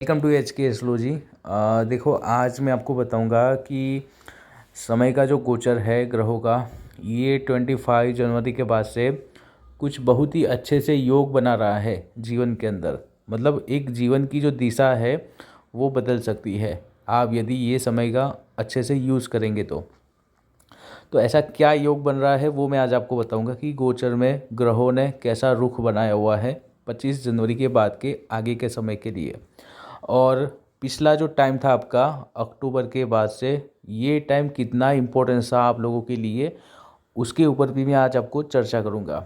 Welcome to H के astrology. देखो, आज मैं आपको बताऊंगा कि समय का जो गोचर है ग्रहों का, ये 25 जनवरी के बाद से कुछ बहुत ही अच्छे से योग बना रहा है जीवन के अंदर। मतलब एक जीवन की जो दिशा है वो बदल सकती है, आप यदि ये समय का अच्छे से यूज़ करेंगे तो ऐसा क्या योग बन रहा है वो मैं आज आपको बताऊंगा कि गोचर में ग्रहों ने कैसा रुख बनाया हुआ है 25 जनवरी के बाद के आगे के समय के लिए। और पिछला जो टाइम था आपका अक्टूबर के बाद से, ये टाइम कितना इम्पोर्टेंस था आप लोगों के लिए, उसके ऊपर भी मैं आज आपको चर्चा करूंगा।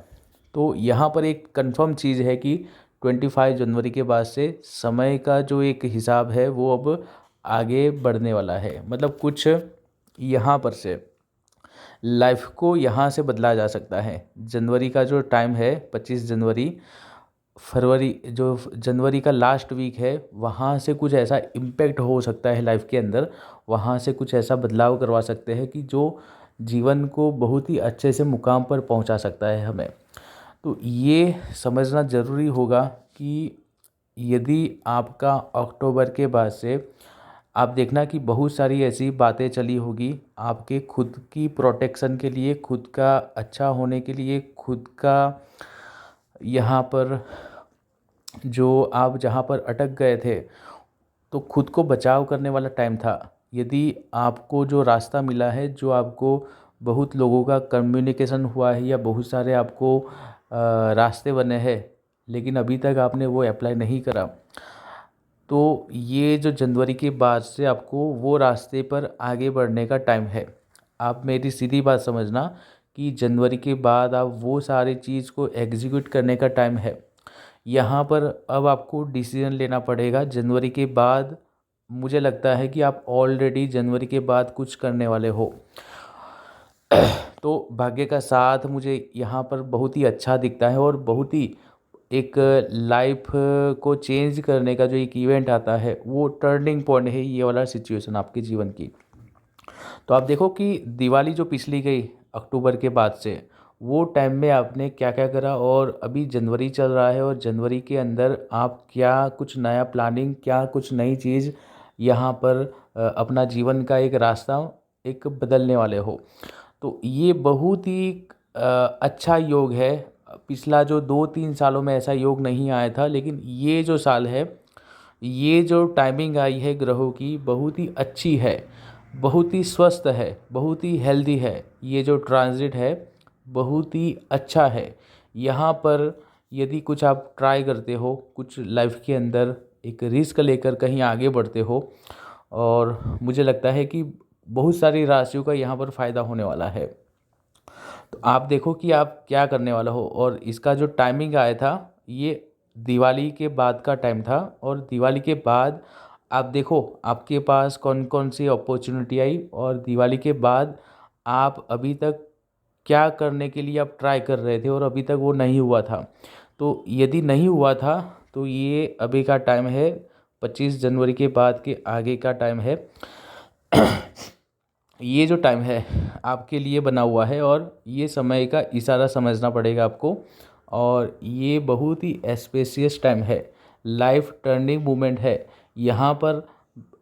तो यहाँ पर एक कंफर्म चीज़ है कि 25 जनवरी के बाद से समय का जो एक हिसाब है वो अब आगे बढ़ने वाला है। मतलब कुछ यहाँ पर से लाइफ को यहाँ से बदला जा सकता है। जनवरी का जो टाइम है 25 जनवरी, फरवरी जो जनवरी का लास्ट वीक है, वहाँ से कुछ ऐसा इम्पैक्ट हो सकता है लाइफ के अंदर, वहाँ से कुछ ऐसा बदलाव करवा सकते हैं कि जो जीवन को बहुत ही अच्छे से मुकाम पर पहुँचा सकता है हमें। तो ये समझना ज़रूरी होगा कि यदि आपका अक्टूबर के बाद से, आप देखना कि बहुत सारी ऐसी बातें चली होगी आपके खुद की प्रोटेक्शन के लिए, खुद का अच्छा होने के लिए, खुद का यहाँ पर जो आप जहाँ पर अटक गए थे तो खुद को बचाव करने वाला टाइम था। यदि आपको जो रास्ता मिला है, जो आपको बहुत लोगों का कम्युनिकेशन हुआ है या बहुत सारे आपको रास्ते बने हैं, लेकिन अभी तक आपने वो अप्लाई नहीं करा, तो ये जो जनवरी के बाद से आपको वो रास्ते पर आगे बढ़ने का टाइम है। आप मेरी सीधी बात समझना कि जनवरी के बाद आप वो सारी चीज़ को एग्जीक्यूट करने का टाइम है। यहाँ पर अब आपको डिसीजन लेना पड़ेगा जनवरी के बाद। मुझे लगता है कि आप ऑलरेडी जनवरी के बाद कुछ करने वाले हो। तो भाग्य का साथ मुझे यहाँ पर बहुत ही अच्छा दिखता है और बहुत ही एक लाइफ को चेंज करने का जो एक इवेंट आता है, वो टर्निंग पॉइंट है ये वाला सिचुएशन आपके जीवन की। तो आप देखो कि दिवाली जो पिछली गई अक्टूबर के बाद से, वो टाइम में आपने क्या क्या करा, और अभी जनवरी चल रहा है और जनवरी के अंदर आप क्या कुछ नया प्लानिंग, क्या कुछ नई चीज़ यहाँ पर अपना जीवन का एक रास्ता एक बदलने वाले हो। तो ये बहुत ही अच्छा योग है। पिछला जो 2-3 सालों में ऐसा योग नहीं आया था, लेकिन ये जो साल है, ये जो टाइमिंग आई है ग्रहों की, बहुत ही अच्छी है, बहुत ही स्वस्थ है, बहुत ही हेल्दी है। ये जो ट्रांजिट है बहुत ही अच्छा है। यहाँ पर यदि कुछ आप ट्राई करते हो, कुछ लाइफ के अंदर एक रिस्क लेकर कहीं आगे बढ़ते हो, और मुझे लगता है कि बहुत सारी राशियों का यहाँ पर फ़ायदा होने वाला है। तो आप देखो कि आप क्या करने वाला हो। और इसका जो टाइमिंग आया था, ये दिवाली के बाद का टाइम था, और दिवाली के बाद आप देखो आपके पास कौन कौन सी अपॉर्चुनिटी आई, और दिवाली के बाद आप अभी तक क्या करने के लिए आप ट्राई कर रहे थे और अभी तक वो नहीं हुआ था। तो यदि नहीं हुआ था तो ये अभी का टाइम है, 25 जनवरी के बाद के आगे का टाइम है। ये जो टाइम है आपके लिए बना हुआ है, और ये समय का इशारा समझना पड़ेगा आपको। और ये बहुत ही स्पेसियस टाइम है, लाइफ टर्निंग मोमेंट है। यहाँ पर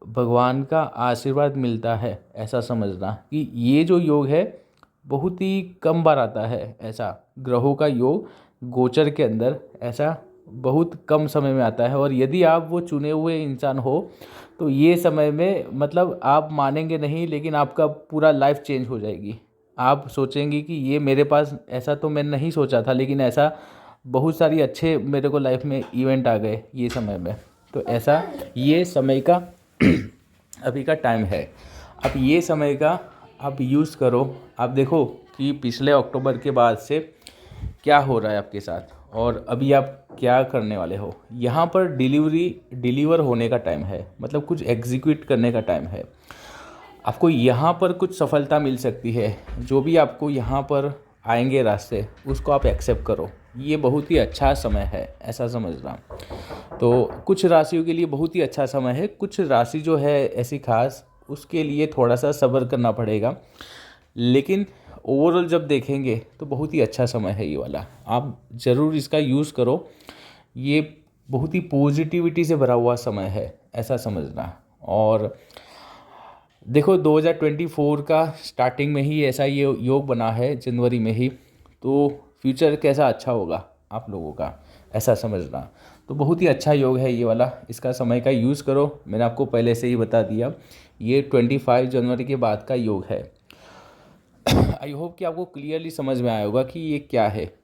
भगवान का आशीर्वाद मिलता है, ऐसा समझना कि ये जो योग है बहुत ही कम बार आता है। ऐसा ग्रहों का योग गोचर के अंदर ऐसा बहुत कम समय में आता है, और यदि आप वो चुने हुए इंसान हो तो ये समय में, मतलब आप मानेंगे नहीं, लेकिन आपका पूरा लाइफ चेंज हो जाएगी। आप सोचेंगे कि ये मेरे पास, ऐसा तो मैं नहीं सोचा था, लेकिन ऐसा बहुत सारी अच्छे मेरे को लाइफ में इवेंट आ गए ये समय में। तो ऐसा ये समय का अभी का टाइम है। अब ये समय का आप यूज़ करो। आप देखो कि पिछले अक्टूबर के बाद से क्या हो रहा है आपके साथ, और अभी आप क्या करने वाले हो। यहाँ पर डिलीवर होने का टाइम है, मतलब कुछ एग्जीक्यूट करने का टाइम है। आपको यहाँ पर कुछ सफलता मिल सकती है, जो भी आपको यहाँ पर आएंगे रास्ते, उसको आप एक्सेप्ट करो। ये बहुत ही अच्छा समय है, ऐसा समझना। तो कुछ राशियों के लिए बहुत ही अच्छा समय है, कुछ राशि जो है ऐसी खास, उसके लिए थोड़ा सा सब्र करना पड़ेगा। लेकिन ओवरऑल जब देखेंगे तो बहुत ही अच्छा समय है ये वाला। आप ज़रूर इसका यूज़ करो। ये बहुत ही पॉजिटिविटी से भरा हुआ समय है, ऐसा समझना। और देखो 2024 का स्टार्टिंग में ही ऐसा ये योग बना है जनवरी में ही, तो फ्यूचर कैसा अच्छा होगा आप लोगों का, ऐसा समझना। तो बहुत ही अच्छा योग है ये वाला, इसका समय का यूज़ करो। मैंने आपको पहले से ही बता दिया, ये 25 जनवरी के बाद का योग है। आई होप कि आपको क्लियरली समझ में आया होगा कि ये क्या है।